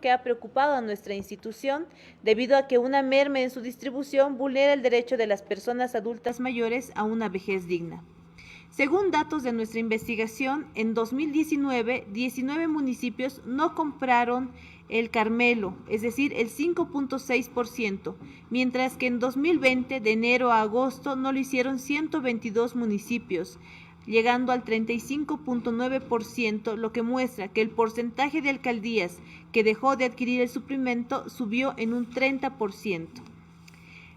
que ha preocupado a nuestra institución debido a que una merma en su distribución vulnera el derecho de las personas adultas mayores a una vejez digna. Según datos de nuestra investigación, en 2019, 19 municipios no compraron el Carmelo, es decir, el 5.6%, mientras que en 2020, de enero a agosto, no lo hicieron 122 municipios, llegando al 35.9%, lo que muestra que el porcentaje de alcaldías que dejó de adquirir el suplemento subió en un 30%.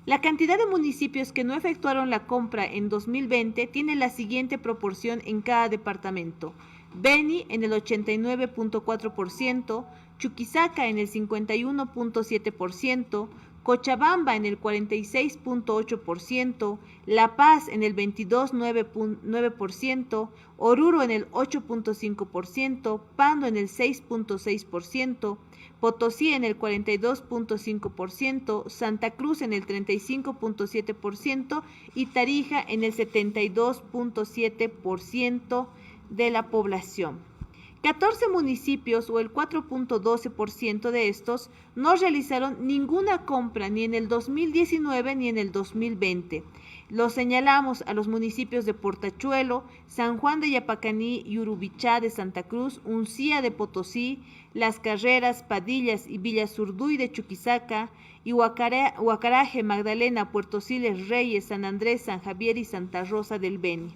La cantidad de municipios que no efectuaron la compra en 2020 tiene la siguiente proporción en cada departamento: Beni en el 89.4%, Chuquisaca en el 51.7%, Cochabamba en el 46.8%, La Paz en el 22.9%, Oruro en el 8.5%, Pando en el 6.6%, Potosí en el 42.5%, Santa Cruz en el 35.7% y Tarija en el 72.7% de la población. 14 municipios o el 4.12% de estos no realizaron ninguna compra ni en el 2019 ni en el 2020. Los señalamos a los municipios de Portachuelo, San Juan de Yapacaní y Urubichá de Santa Cruz, Uncía de Potosí, Las Carreras, Padillas y Villa Zurduy de Chuquisaca, y Huacaraje, Magdalena, Puerto Siles, Reyes, San Andrés, San Javier y Santa Rosa del Beni.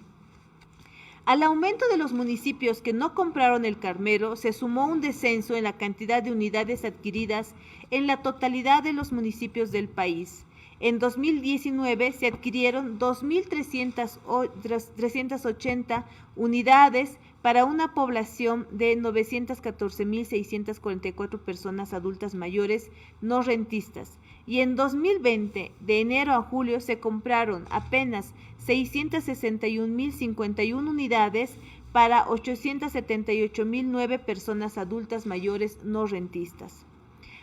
Al aumento de los municipios que no compraron el Carmelo se sumó un descenso en la cantidad de unidades adquiridas en la totalidad de los municipios del país. En 2019 se adquirieron 2.380 unidades para una población de 914.644 personas adultas mayores no rentistas, y en 2020, de enero a julio, se compraron apenas 661.051 unidades para 878.009 personas adultas mayores no rentistas.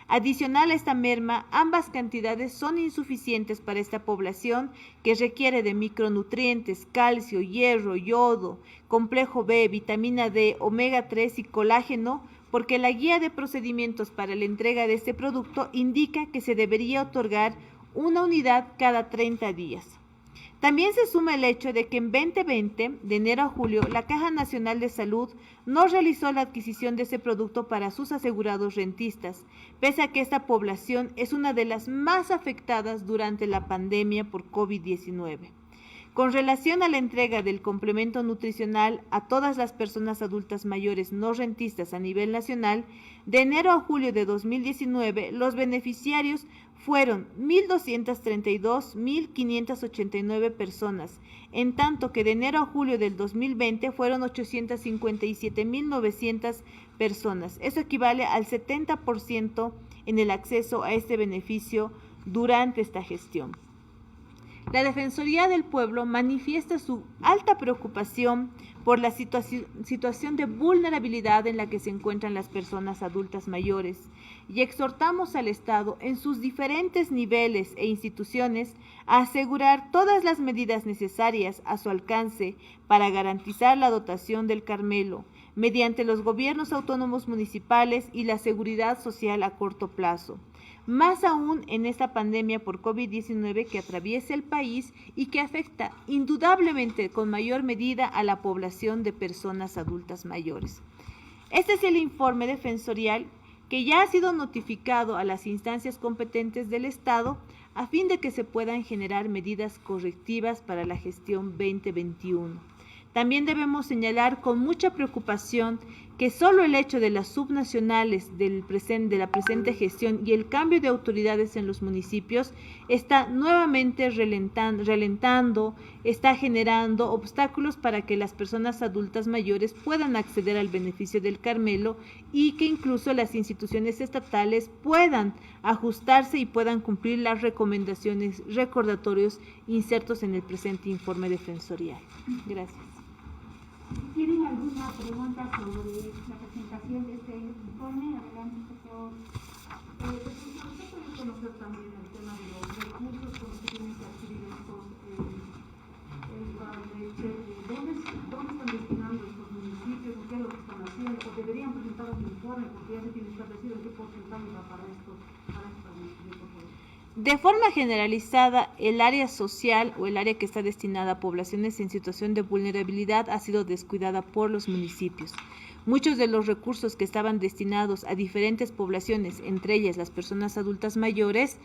Adicional a esta merma, ambas cantidades son insuficientes para esta población que requiere de micronutrientes, calcio, hierro, yodo, complejo B, vitamina D, omega 3 y colágeno, porque la guía de procedimientos para la entrega de este producto indica que se debería otorgar una unidad cada 30 días. También se suma el hecho de que en 2020, de enero a julio, la Caja Nacional de Salud no realizó la adquisición de ese producto para sus asegurados rentistas, pese a que esta población es una de las más afectadas durante la pandemia por COVID-19. Con relación a la entrega del complemento nutricional a todas las personas adultas mayores no rentistas a nivel nacional, de enero a julio de 2019, los beneficiarios fueron 1.232.589 personas, en tanto que de enero a julio del 2020 fueron 857.900 personas. Eso equivale al 70% en el acceso a este beneficio durante esta gestión. La Defensoría del Pueblo manifiesta su alta preocupación por la situación de vulnerabilidad en la que se encuentran las personas adultas mayores y exhortamos al Estado en sus diferentes niveles e instituciones a asegurar todas las medidas necesarias a su alcance para garantizar la dotación del Carmelo mediante los gobiernos autónomos municipales y la seguridad social a corto plazo. Más aún en esta pandemia por COVID-19 que atraviesa el país y que afecta indudablemente con mayor medida a la población de personas adultas mayores. Este es el informe defensorial que ya ha sido notificado a las instancias competentes del Estado a fin de que se puedan generar medidas correctivas para la gestión 2021. También debemos señalar con mucha preocupación que solo el hecho de las subnacionales de la presente gestión y el cambio de autoridades en los municipios está nuevamente ralentando, está generando obstáculos para que las personas adultas mayores puedan acceder al beneficio del Carmelo y que incluso las instituciones estatales puedan ajustarse y puedan cumplir las recomendaciones, recordatorios insertos en el presente informe defensorial. Gracias. ¿Tienen alguna pregunta sobre la presentación de este informe? Adelante, por favor. ¿Usted puede conocer también el tema de los recursos con los que tienen que adquirir estos ¿Dónde están destinando estos municipios? ¿Qué es lo que están haciendo? ¿O deberían presentar su informe, porque ya se tiene establecido en qué porcentaje va para esta municipio, por favor. De forma generalizada, el área social o el área que está destinada a poblaciones en situación de vulnerabilidad ha sido descuidada por los municipios. Muchos de los recursos que estaban destinados a diferentes poblaciones, entre ellas las personas adultas mayores,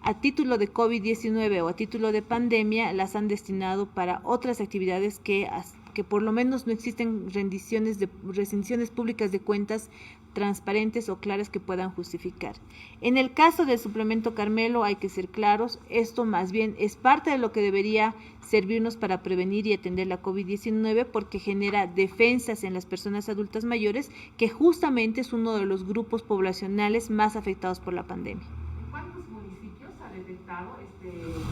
a título de COVID-19 o a título de pandemia, las han destinado para otras actividades que por lo menos no existen rendiciones públicas de cuentas transparentes o claras que puedan justificar. En el caso del suplemento Carmelo hay que ser claros, esto más bien es parte de lo que debería servirnos para prevenir y atender la COVID-19 porque genera defensas en las personas adultas mayores, que justamente es uno de los grupos poblacionales más afectados por la pandemia. ¿En cuántos municipios ha detectado este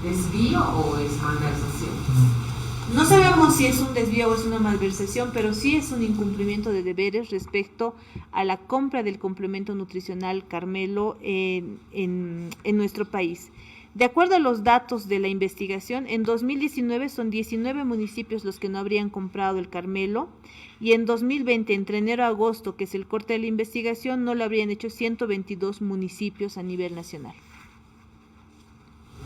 desvío o es malversación? No sabemos si es un desvío o es una malversación, pero sí es un incumplimiento de deberes respecto a la compra del complemento nutricional Carmelo en nuestro país. De acuerdo a los datos de la investigación, en 2019 son 19 municipios los que no habrían comprado el Carmelo y en 2020, entre enero a agosto, que es el corte de la investigación, no lo habrían hecho 122 municipios a nivel nacional.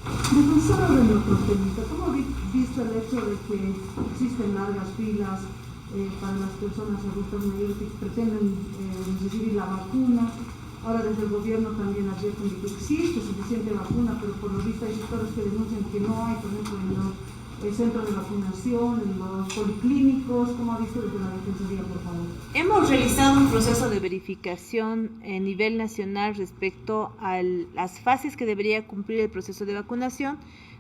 Defensora de nuestros técnicos, ¿cómo ha visto el hecho de que existen largas filas para las personas adultas mayores que pretenden recibir la vacuna? Ahora desde el gobierno también advierten de que existe suficiente vacuna, pero por lo visto hay sectores que denuncian que no hay, por ejemplo, en los centros de vacunación, en los policlínicos. ¿Cómo ha visto desde la Defensoría, por favor? Hemos realizado un proceso de verificación a nivel nacional respecto a las fases que debería cumplir el proceso de vacunación,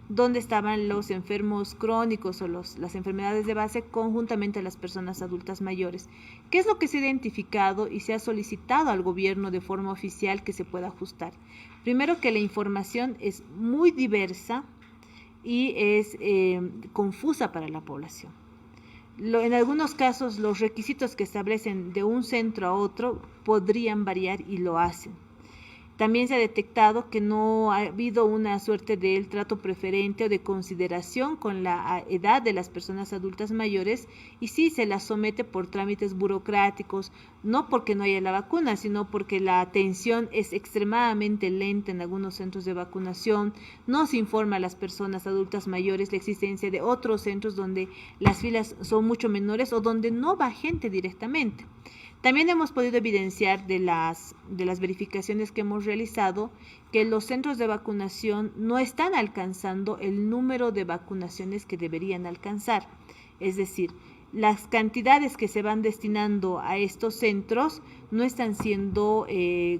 donde estaban los enfermos crónicos o las enfermedades de base conjuntamente a las personas adultas mayores. ¿Qué es lo que se ha identificado y se ha solicitado al gobierno de forma oficial que se pueda ajustar? Primero, que la información es muy diversa y es confusa para la población. En algunos casos, los requisitos que establecen de un centro a otro podrían variar y lo hacen. También se ha detectado que no ha habido una suerte de trato preferente o de consideración con la edad de las personas adultas mayores y sí se las somete por trámites burocráticos, no porque no haya la vacuna, sino porque la atención es extremadamente lenta en algunos centros de vacunación. No se informa a las personas adultas mayores la existencia de otros centros donde las filas son mucho menores o donde no va gente directamente. También hemos podido evidenciar de las verificaciones que hemos realizado que los centros de vacunación no están alcanzando el número de vacunaciones que deberían alcanzar. Es decir, las cantidades que se van destinando a estos centros no están siendo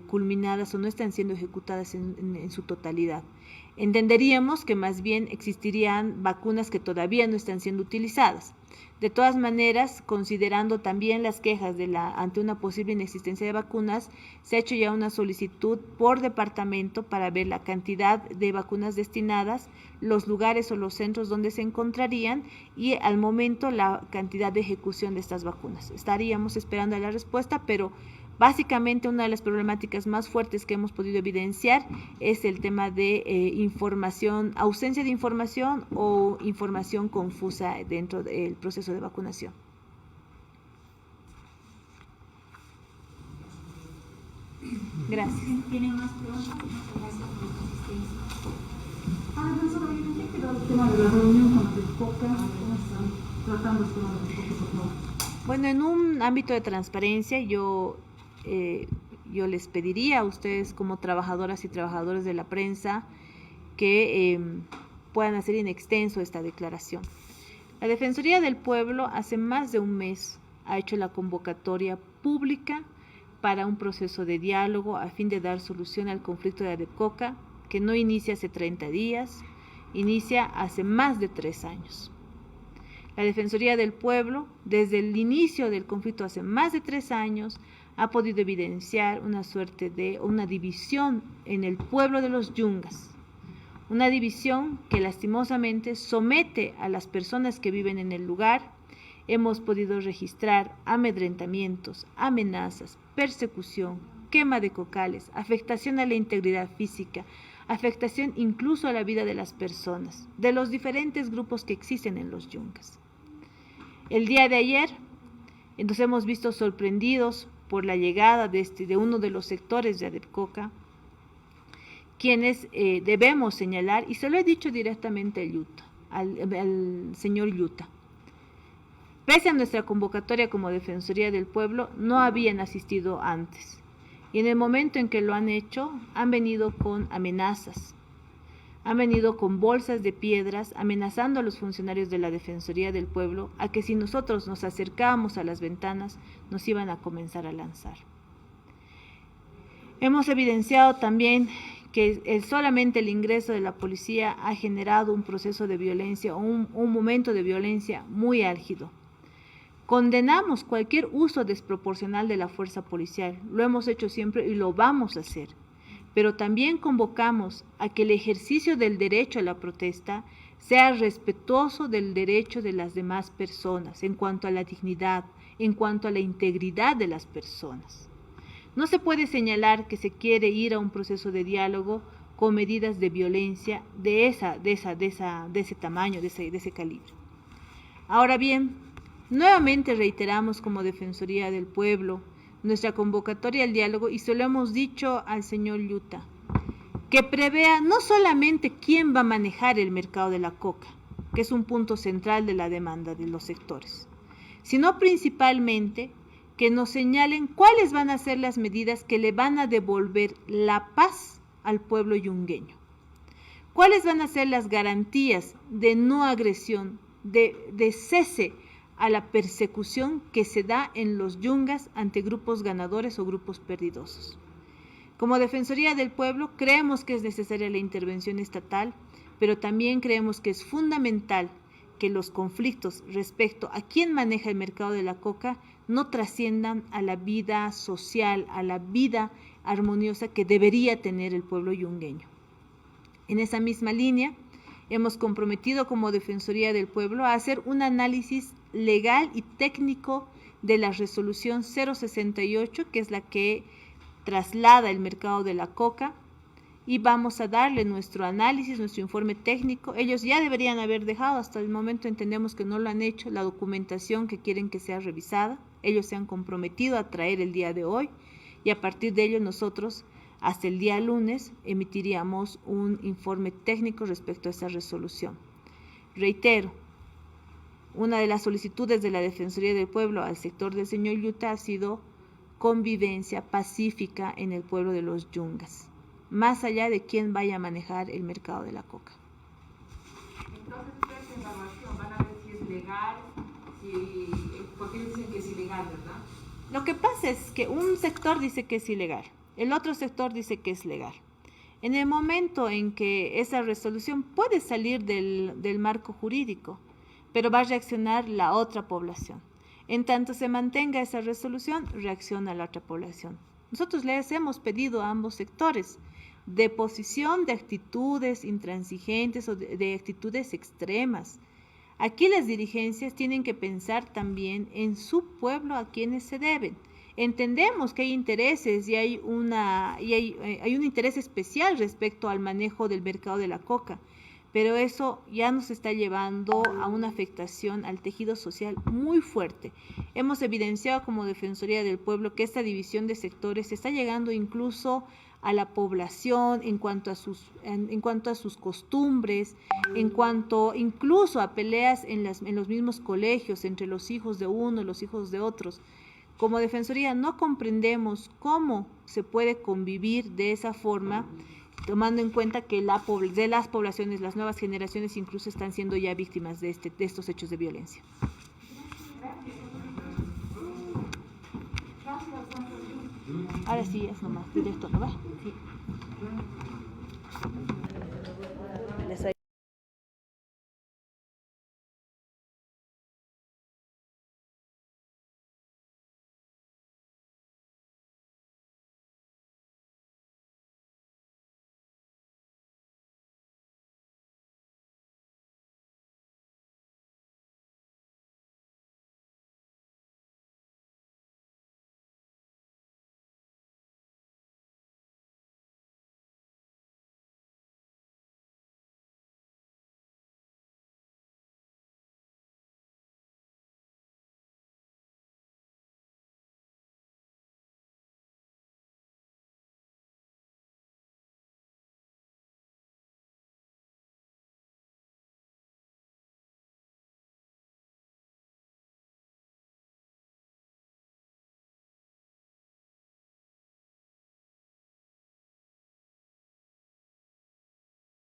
culminadas o no están siendo ejecutadas en su totalidad. Entenderíamos que más bien existirían vacunas que todavía no están siendo utilizadas. De todas maneras, considerando también las quejas ante una posible inexistencia de vacunas, se ha hecho ya una solicitud por departamento para ver la cantidad de vacunas destinadas, los lugares o los centros donde se encontrarían y al momento la cantidad de ejecución de estas vacunas. Estaríamos esperando la respuesta, pero básicamente una de las problemáticas más fuertes que hemos podido evidenciar es el tema de información, ausencia de información o información confusa dentro del proceso de vacunación. Gracias. ¿Tienen más preguntas? Muchas gracias por su asistencia. Defensora, ¿en qué quedó el tema de la reunión con la DECOCA? ¿Cómo están tratando el tema de la DECOCA, por favor? Bueno, en un ámbito de transparencia, yo les pediría a ustedes como trabajadoras y trabajadores de la prensa que puedan hacer in extenso esta declaración. La Defensoría del Pueblo hace más de un mes ha hecho la convocatoria pública para un proceso de diálogo a fin de dar solución al conflicto de Adecoca, que no inicia hace 30 días, inicia hace más de 3 años. La Defensoría del Pueblo, desde el inicio del conflicto hace más de 3 años, ha podido evidenciar una suerte de una división en el pueblo de los Yungas, una división que lastimosamente somete a las personas que viven en el lugar. Hemos podido registrar amedrentamientos, amenazas, persecución, quema de cocales, afectación a la integridad física, afectación incluso a la vida de las personas, de los diferentes grupos que existen en los Yungas. El día de ayer nos hemos visto sorprendidos por la llegada de uno de los sectores de ADEPCOCA, quienes debemos señalar, y se lo he dicho directamente al señor Yuta. Pese a nuestra convocatoria como Defensoría del Pueblo, no habían asistido antes. Y en el momento en que lo han hecho, han venido con amenazas. Han venido con bolsas de piedras, amenazando a los funcionarios de la Defensoría del Pueblo a que si nosotros nos acercábamos a las ventanas, nos iban a comenzar a lanzar. Hemos evidenciado también que solamente el ingreso de la policía ha generado un proceso de violencia, un momento de violencia muy álgido. Condenamos cualquier uso desproporcional de la fuerza policial, lo hemos hecho siempre y lo vamos a hacer, pero también convocamos a que el ejercicio del derecho a la protesta sea respetuoso del derecho de las demás personas en cuanto a la dignidad, en cuanto a la integridad de las personas. No se puede señalar que se quiere ir a un proceso de diálogo con medidas de violencia de ese tamaño, de ese calibre. Ahora bien, nuevamente reiteramos como Defensoría del Pueblo nuestra convocatoria al diálogo y se lo hemos dicho al señor Yuta, que prevea no solamente quién va a manejar el mercado de la coca, que es un punto central de la demanda de los sectores, sino principalmente que nos señalen cuáles van a ser las medidas que le van a devolver la paz al pueblo yungueño. ¿Cuáles van a ser las garantías de no agresión, de cese a la persecución que se da en los yungas ante grupos ganadores o grupos perdidosos? Como Defensoría del Pueblo creemos que es necesaria la intervención estatal, pero también creemos que es fundamental que los conflictos respecto a quién maneja el mercado de la coca no trasciendan a la vida social, a la vida armoniosa que debería tener el pueblo yungueño. En esa misma línea, hemos comprometido como Defensoría del Pueblo a hacer un análisis legal y técnico de la resolución 068, que es la que traslada el mercado de la coca, y vamos a darle nuestro análisis, nuestro informe técnico. Ellos ya deberían haber dejado, hasta el momento entendemos que no lo han hecho, la documentación que quieren que sea revisada. Ellos se han comprometido a traer el día de hoy y a partir de ello nosotros hasta el día lunes emitiríamos un informe técnico respecto a esa resolución. Reitero, una de las solicitudes de la Defensoría del Pueblo al sector del señor Yuta ha sido convivencia pacífica en el pueblo de los yungas, más allá de quién vaya a manejar el mercado de la coca. Entonces, ustedes en evaluación van a ver si es legal, porque dicen que es ilegal, ¿verdad? Lo que pasa es que un sector dice que es ilegal, el otro sector dice que es legal. En el momento en que esa resolución puede salir del marco jurídico, pero va a reaccionar la otra población. En tanto se mantenga esa resolución, reacciona la otra población. Nosotros les hemos pedido a ambos sectores deposición de actitudes intransigentes o de actitudes extremas. Aquí las dirigencias tienen que pensar también en su pueblo a quienes se deben. Entendemos que hay intereses y hay un interés especial respecto al manejo del mercado de la coca, pero eso ya nos está llevando a una afectación al tejido social muy fuerte. Hemos evidenciado como Defensoría del Pueblo que esta división de sectores está llegando incluso a la población en cuanto a sus costumbres, en cuanto incluso a peleas en los mismos colegios entre los hijos de uno y los hijos de otros. Como Defensoría no comprendemos cómo se puede convivir de esa forma, tomando en cuenta que de las poblaciones, las nuevas generaciones incluso están siendo ya víctimas de estos hechos de violencia. Ahora sí, es nomás, directo, ¿no va? Sí.